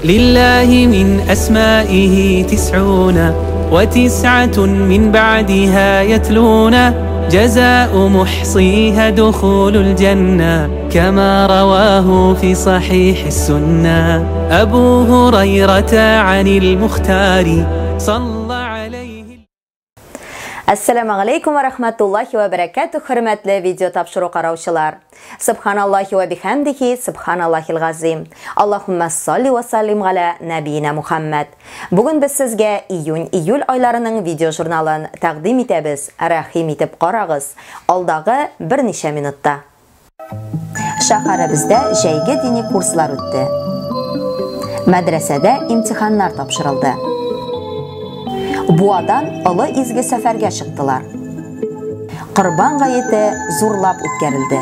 لله من أسمائه 99 من بعدها يتلون جزاء محصيها دخول الجنة كما رواه في صحيح السنة أبو هريرة عن المختار صلى عليه. Assalamu alaikum wa rahmatullahi wa barakatuh, hürmetli video tapşırı qaravçılar. Subhanallahi wa bihamdihi, subhanallahil gazim. Allahumma salli wa sallim ala nabiyina Muhammad. Bugün biz sizge iyul aylarının video jurnalını taqdim etemiz. Rahim etib qaragız. Aldağı bir neçə minutda. Şaharımızda jaygi dini kurslar o'tdi. Madrasada imtihonlar topshirildi. Buadan ılı izgi seferge çıktılar. Qurban gayeti zurlap o'tkarildi.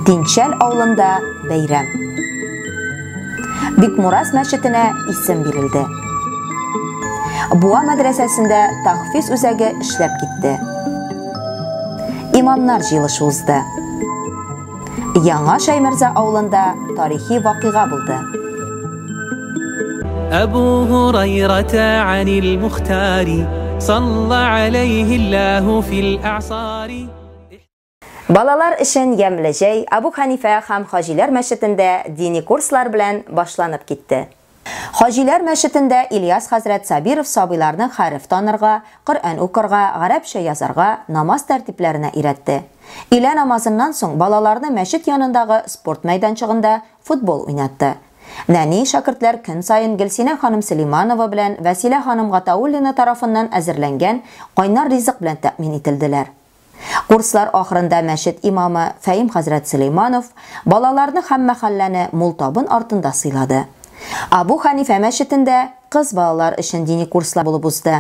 Dinçel avlunda bayram. Bikmuras meşitine isim verildi. Bua madrasasında tahfiz üzegi işlep gitti. İmamlar jılışı uzdı. Yana Şaymirza avlunda tarihi vakiga buldu. أبو هريرة عن المختار صلى عليه الله في الأعصار. Balalar için yemlejey Abu Hanife ham Hajiler Meşitinde dini kurslar bilen başlanıp gitti. Hajiler Meşitinde İlyas Hazret Sabirov sabilarını harf tanırga, Qur'an okurga, Arapça yazarga, namaz tertiplerine iretti. İle namazından soň balalarını meşit yanındağı sport meydançığında futbol oynattı. Nani şakirtler gün sayın Gülsine Hanım Süleymanova bilen Vesile Hanım Gataullina tarafından әзерленген qaynar rizq bilen təmin etildiler. Kurslar ahırında meşit imamı Fahim Hazret Süleymanov balalarını hem mahalleni multabın artında sıyladı. Abu Hanife meşitinde kız balalar için dini kurslar bulup uzdu.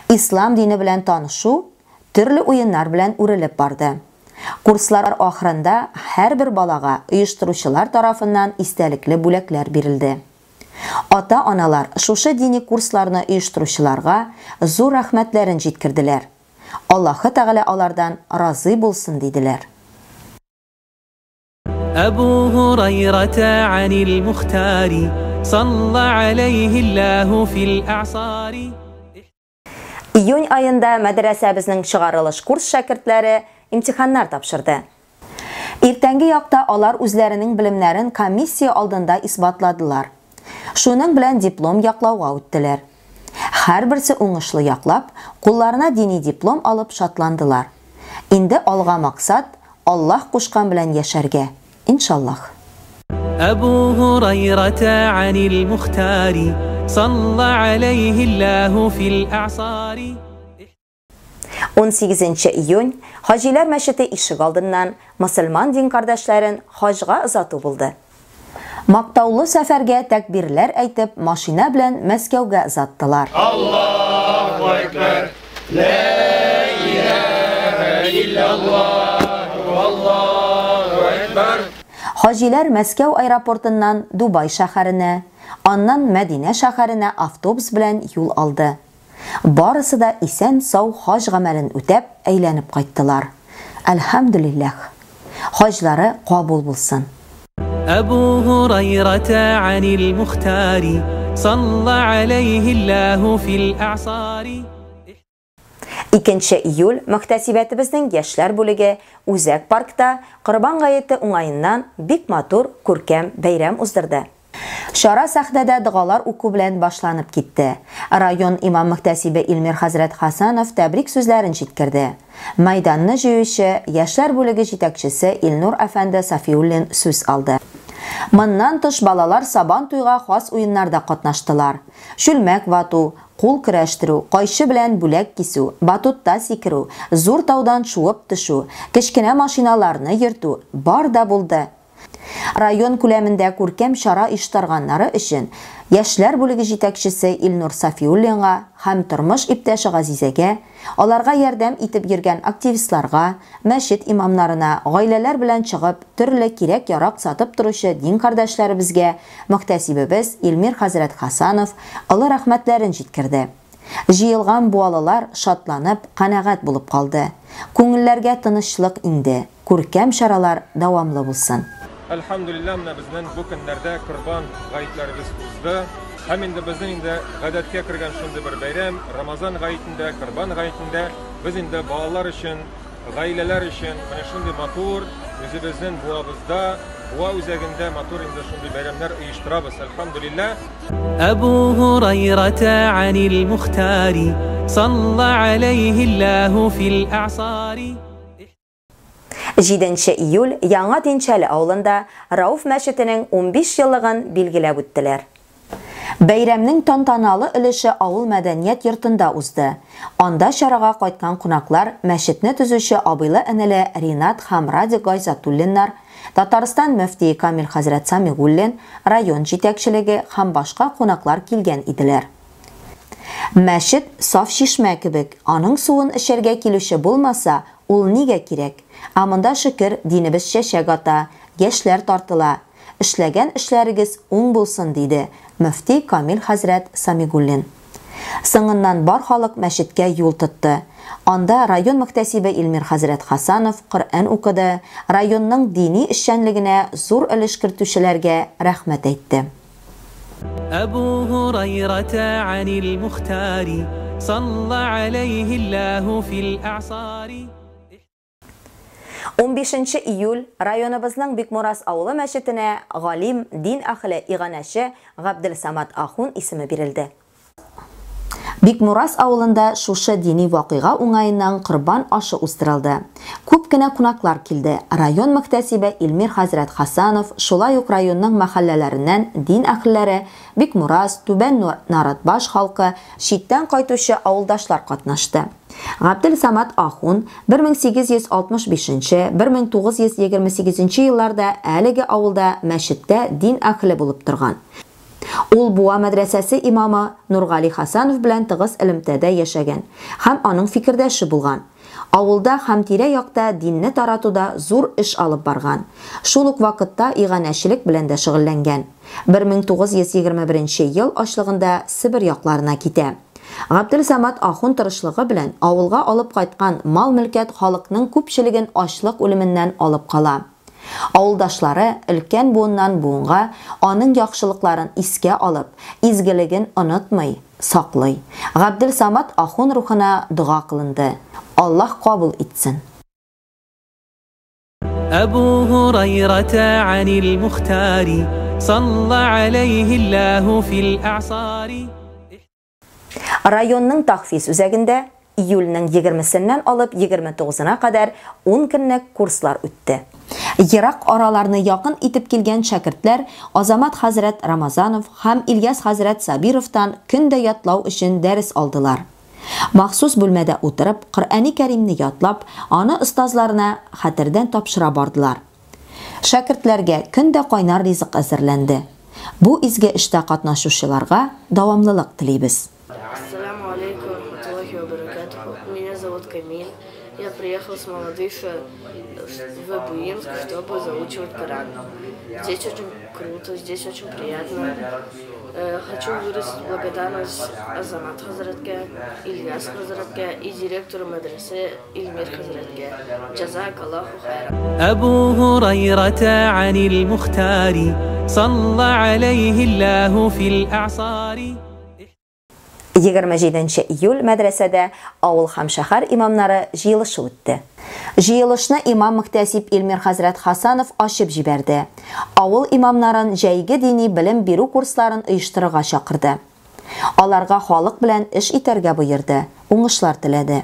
İslam dini bilen tanışu, türlü oyunlar bilen urilip bardı. Kurslar ahırında her bir balaga uyuşturuşular tarafından istelikli bulekler verildi. Ata-analar şuşa dini kurslarını uyuşturuşularga zor rahmetlerin jetkirdiler. Allahu Teala alardan razı bulsun dediler. أبو هريرة عن المختار صلى عليه الله في الأعصار. İyun ayında madrasamızın çıgarılış kurs şakirtleri imtihanlar tapşırdı. Ertängi yakta alar özlerinin bilimlerin komissiya aldında isbatladılar. Şunun bilen diplom yaklauga o'tdiler. Her birisi oňuşly yaklap, qullarına dini diplom alıp şatlandılar. Indi alga maksat Allah qoşqan bilen yaşarga. İnşallah. أبو هريرة عن المختار صلى عليه الله في الأعصار. 18 iyun Hajiler Meşiti işig aldından Müslüman din kardeşlerin hajga ızatı buldu. Maktavlı seferge tekbirler aytip maşina bilen Moskowga ızattılar. Allahu Ekber, La ilahe illallah, Allahu Ekber. Hajiler Moskov aeroportundan Dubay şäherine, andan Medine şäherine avtobus bilen yol aldı. Barысы da isen sav haj gamelin ötep eylenip qayttılar. Elhamdülillah. Hajları qabul bulsun. أبو هريرة عن المختار صلى عليه الله في الأعصار. 2 iyul muhtasibatimizning yoshlar bo'ligi Uzak parkda Qurban g'ayeti o'ngayından bik matur ko'rkam bayram uzdirdi. Şara sahnada dualar oku bilen başlanıp gitti. Rayon imam muhtasibi Ilmir Hazret Hasanov tabrik sözlerini jetkirdi. Maydanni juyushi yoshlar bo'ligi jetakchisi Ilnur Efendi Safiullin söz aldı. Mandan tuş balalar saban to'yga xos o'yinlarda qatnashdilar. Shulmak vatu, qo'l kurashtiru, qayshi bilan bo'lak kisu, batutda sikiru, zo'r tavdan chuvib tushu, kichkina mashinalarni yirtu, bar da bo'ldi. Rayon ko'lamida ko'rkam shara ishtarganlari için yoshlar bo'ligi jetakchisi Ilnur Safiullinga ham turmush iptashi Azizaga, ularga yordam etib yurgan aktivistlarga, masjid imomlarina, oilalar bilan chiqib turli kerak yaroq sotib turuvchi din qardoshlaribizga muhtasibimiz Ilmir Hazret Hasanov Alloh rahmatlarini jetkirdi. Jiyilgan bolalar şatlanıp qanağat bo'lib qoldi. Ko'ngillarga tinchlik indi. Ko'rkam sharalar davomli bo'lsin. Elhamdülillah bizden bu günlerde kurban gayetlerimiz uzdu. Hem indi bizden indi gadetke kırgan şimdi bir bayram, Ramazan gayetinde, kurban gayetinde biz indi bağlar için, gayleler için, şimdi motor, bizimizin buabızda, bu üzerinde motor indi şimdi bayramlar uyuşturabız elhamdülillah. أبو هريرة عن المختار صلى عليه الله في الأعصار 7 iyul Яңа Динчәле авылында Рауф мәчетенең 15 еллыгын билгеләп үттеләр. Бәйрәмнең тантаналы өлеше авыл мәдәният йортында узды. Анда чарага кайткан кунаклар мәчетне төзүче абыйлы энеле Ринат һәм Ради Гайзатуллиннар, Татарстан мөфтие Камил хәзрәт Самигуллин, район җитәкчелеге һәм башка кунаклар килгән иделәр. Мәчет саф шишмә кебек, аның суын эчәргә килүче булмаса, ул нигә кирәк? Амында шөкер, динебез чәчәк ата, яшьләр тартыла. Эшләгән эшләрегез уң булсын диде мөфти Камил хәзрәт Самигуллин. Соңыннан бар халык мәчеткә юл тотты. Анда район мөхтәсибе Илмир хәзрәт Хасанов Коръән укыды, районның дини эшчәнлегенә зур өлеш кертүчеләргә рәхмәт әйтте. أبو هريرة عن المختار صلى عليه الله في الأعصار 15 июль районыбызның Бикмурас авылы мәчетенә галим, дин әһле, иганәче Габделсамат Ахун исеме бирелде. Бикмурас авылында шушы дини вакыйга уңаеннан корбан ашы уздырылды. Күп кенә кунаклар килде. Район мөхтәсибе Илмир хәзрәт Хасанов, шулай ук районның мәхәлләләреннән дин әһлеләре, Бикмурас, Түбән Наратбаш халкы, читтән кайтучы авылдашлар катнашты. Габделсамат Ахун 1865-1928 елларда әлеге авылда мәчеттә дин әһле булып торган. Ул Буа мәдрәсәсе имамы Нургали Хасанов белән тыгыз элемтәдә яшәгән һәм аның фикердәше булган. Авылда һәм тирә-якта динне таратуда зур эш алып барган. Шул ук вакытта иганәчелек белән дә шөгыльләнгән. 1921 ел ашлыгында Сибир якларына китә. Габделсамат Ахун тырышлыгы белән авылга алып кайткан мал-мөлкәт халыкның күпчелеген ачлык үлеменнән алып кала. Авылдашлары өлкән буыннан буынга аның яхшылыкларын искә алып, изгелеген онытмый, саклый. Габделсамат Ахун рухына дуга кылынды. Аллаһ кабул итсен. أبو هريرة عن المختار صلى عليه الله في الأعصار Районның тахфиз үзәгендә июльнең 20-сеннән алып 29-на кадәр 10 көнлек курслар үтте. Ерак араларны якын итеп килгән шәкертләр Азамат хәзрәт Рамазанов һәм Ильяс хәзрәт Сабировтан көндә ятлау өчен дәрес алдылар. Махсус бүлмәдә утырып, Коръәни Кәримне ятлап, аны остазларына хәтердән тапшыра бардылар. Шәкертләргә көндә кайнар ризык әзерләнде. Бу изге эштә катнашучыларга дәвамлылык телибез. Ассаламу алейкум ва рахматуллахи ва баракатуху. Меня зовут Камиль. Я приехал с Молодыша в Буинск, чтобы заучивать Коран. Здесь очень круто, здесь очень приятно. Хочу выразить благодарность Азамат хазратке, Ильяс хазратке и директору медресе Илмир хазратке. Джазак Аллаху хайран. أبو هريرة عن المختار صلى عليه الله في الأعصار 27 июль мәдрәсәдә авыл һәм шәһәр имамнары җыелышы үтте. Җыелышны имам мөхтәсиб Илмир хәзрәт Хасанов ачып җибәрде. Авыл имамнарын җәйге дини белем бирү курсларын оештырырга чакырды. Аларга халык белән эш итәргә боерды, уңышлар теләде.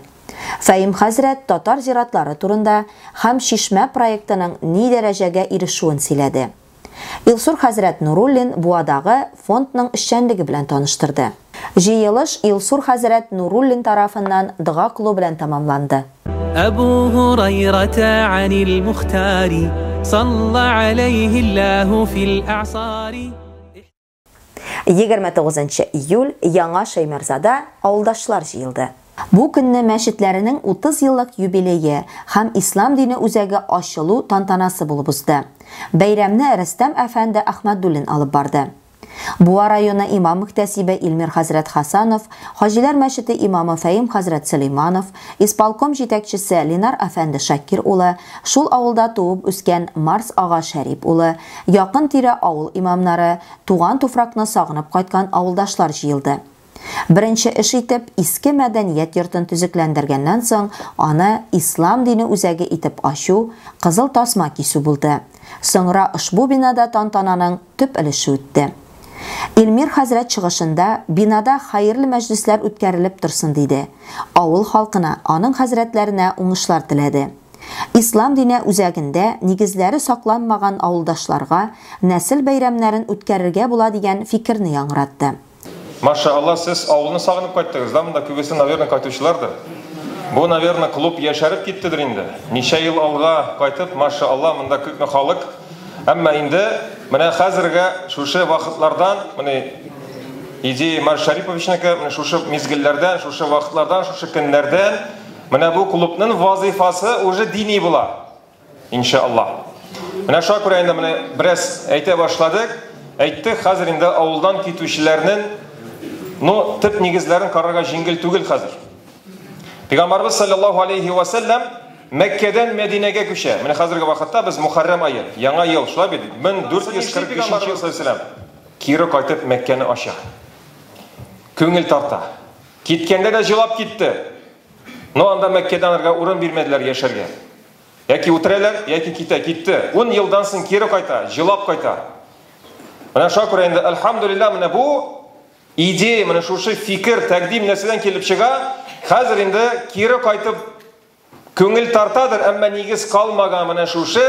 Фәим хәзрәт татар зиратлары турында һәм Шишмә проектының ни дәрәҗәгә ирешүен сөйләде. Илсур хәзрәт Нуруллин Буадагы фондның эшчәнлеге белән таныштырды. Җыелыш Илсур хәзрәт Нуруллин тарафыннан дога кылу белән тамамланды. أبو هريرة عن المختار صلى عليه الله في الأعصار 29 июль Яңа Шәймәрзада авылдашлар җыелды. Бу көнне мәчетләренең 30 еллык юбилее һәм ислам дине үзәге ачылу тантанасы булып узды. Бәйрәмне Рөстәм әфәнде Әхмәдуллин алып барды. Буа районы имам мөхтәсибе Илмир хәзрәт Хасанов, Хаҗилар мәчете имамы Фәим хәзрәт Сөлейманов, исполком җитәкчесе Ленар әфәнде Шакир улы, шул авылда туып үскән Марс ага Шәрип улы, якын тирә авыл имамнары, туган туфракны сагынып кайткан авылдашлар җыелды. Беренче эш итеп иске мәдәният йортын төзекләндергәннән соң, аны ислам дине үзәге итеп ачу, кызыл тасма кисү булды. Соңра ошбу бинада тантананың төп өлеше үтте. Илмир хәзрәт чыгышында бинада хәерле мәҗлесләр үткәрелеп торсын диде. Авыл халкына, аның хәзрәтләренә уңышлар теләде. Ислам дине үзәгендә нигезләре сакланмаган авылдашларга нәсел бәйрәмнәрен үткәрергә була дигән фикерне яңратты. Машалла, сез авылны сагынып кайттыгыз да, монда күбесе, наверное, кайтучылардыр. Бу, наверное, клуб яшәреп киттедер инде. Ничә ел алга кайтып, машалла, монда күпме халык. Әмма инде, менә хәзергә шушы вакытлардан, менә Идея Марс Шариповичнеке, менә шушы мизгелләрдән, шушы вакытлардан, шушы көннәрдән, менә бу клубның вазифасы уже дини була. Иншалла. Менә шуңа күрә инде менә бераз әйтә башладык. Әйттек, хәзер инде авылдан китүчеләрнең төп нигезләрен карарга җиңел түгел хәзер. Пәйгамбәрбез саллаллаһу алейхи ва саллям Мәккәдән Мәдинәгә күчә. Менә хәзерге вакытта без Мухаррам айы, яңа ел, шулай бит, 1443 ел саллам кире кайтып Мәккәне ача. Күңел тарта. Киткәндә дә җылап китте. Анда Мәккәдәнләргә урын бирмәделәр яшәргә. Яки үтерәләр, яки китте. 10 елдан соң кире кайта, җылап кайта. Менә шуңа күрә инде әлхәмдүлиллаһ, менә бу идея, менә шушы фикер тәкъдим нәрсәдән килеп чыга. Хәзер инде кире кайтып күңел тартадыр, әмма нигез калмаган менә шушы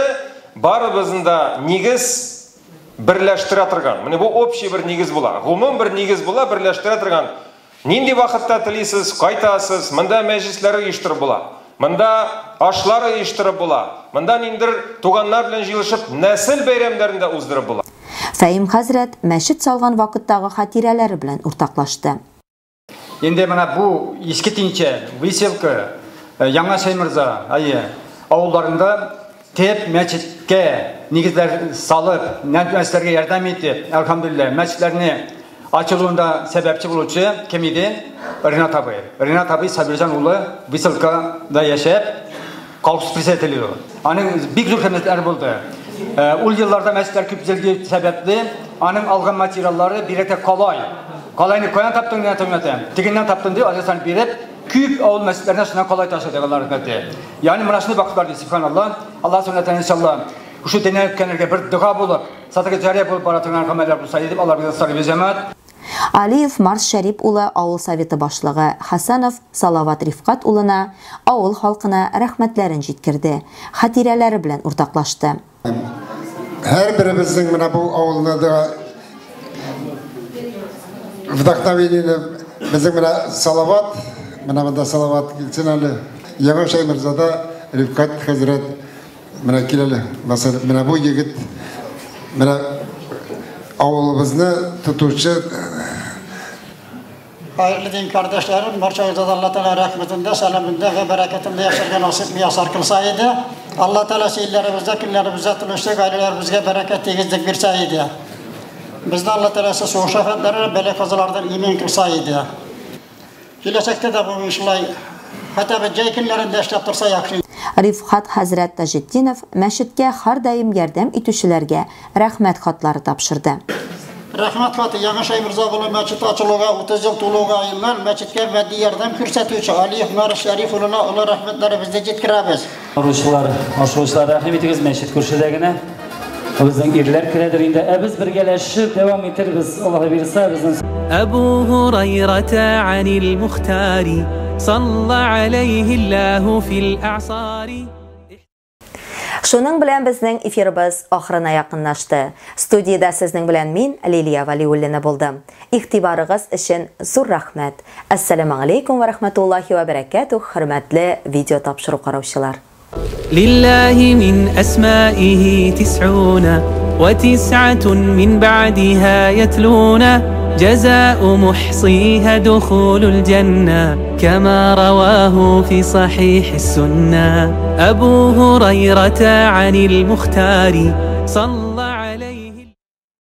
барыбызны да нигез берләштерә торган. Менә бу общий бер нигез була. Гомум бер нигез була, берләштерә торган. Нинди вакытта телисез, кайтасыз, монда мәҗлесләр оештырып була. Монда ашлар оештырып була. Монда ниндер туганнар белән җыелышып нәсел бәйрәмнәрендә уздырып була. Фәим хәзрәт мәчет салган вакыттагы хатирәләре белән уртаклашты. Инде менә бу иске тинче, выселка, Яңа Шәймирза авылларында теп мәчеткә нигезләр салып, нәселгә ярдәм итеп, әлхәмдүлилләh, мәчетләрне ачылуында сәбәпче булучы кем иде? Ринат абый. Ринат абый Сабирҗан улы выселкада яшәп, колхоз председателе. Аның бик зур хезмәтләре булды. Ул елларда мәчетләр күп җилгә сәбәпле, аның алган материаллары бирәтә калай. Калайны каян таптың дигән тәмәтәм. Тигеннән таптың дип, азасан биреп, күп авыл мәчетләренә шуннан калай ташыдылар хәтта. Ягъни менә шундый вакытлар ди, субханаллах. Аллаһ Сүбхәнәһү тәгалә иншаллах ушу дөнья үткәнләргә бер дуга булып, сатыгы җария булып бара торган гамәлләр булса дип, Аллаһ безгә сарый җәмәгать. Алиев Марс Шәрип улы авыл советы башлыгы, Хасанов Салават Рифкат улына авыл халкына рәхмәтләрен җиткерде. Хатирәләре белән уртаклашты. Һәр беребезнең менә бу авылны да вдохновение безнең менә Салават, менә монда Салават килсен әле. Яңа Шәймирзада Рифкат хәзрәт менә киләле. Менә бу егет менә авылыбызны тотучы. Hayırlı din kardeşlerim, barçanızda Allah Teala rahmetinde, selamında ve bereketinde yaşarken nasip miyasar kılsaydı. Allah Teala şehirlerimizde, küllerimizde, tülüştük, ailelerimizde bereket tigizlik bir sayıydı. Bizde Allah Teala soğuk şafetleri böyle kazılardan iman kılsaydı. Gelecekte de bu inşallah hatta becai küllerinde işleptirse yakın. Рифхат хәзрәт Таҗетдинов мәчеткә һәр даим ярдәм итүчеләргә рәхмәт хатлары тапшырды. Рәхмәт хаты Яңа Шәймирза улы мәчет ачылуга 30 ел тулуга илмән мәчеткә матди ярдәм күрсәтүче Алиев Марс Шәриф улына улы рәхмәтләребезне җиткерәбез. Ашылышлар рәхим итегез мәчет күршедәгенә. Безнең ирләр керәдер инде, без бергәләшеп дәвам итәрбез. Аллаһ бирсә безнең. أبو هريرة عن المختار صلى عليه الله في الأعصار. Шуның белән безнең эфирыбыз ахырына якынлашты. Студиядә сезнең белән мин Лилия Валиуллина булдым. Игътибарыгыз өчен зур рәхмәт. Ассаламу алейкум ва рахматуллахи ва баракатух, хөрмәтле видео тапшыру караучылар. لله من أسمائه 90 و9 من بعدها يتلون جزاء محصيها دخول الجنة كما رواه في صحيح السنة. أبو هريرة عن المختار صلى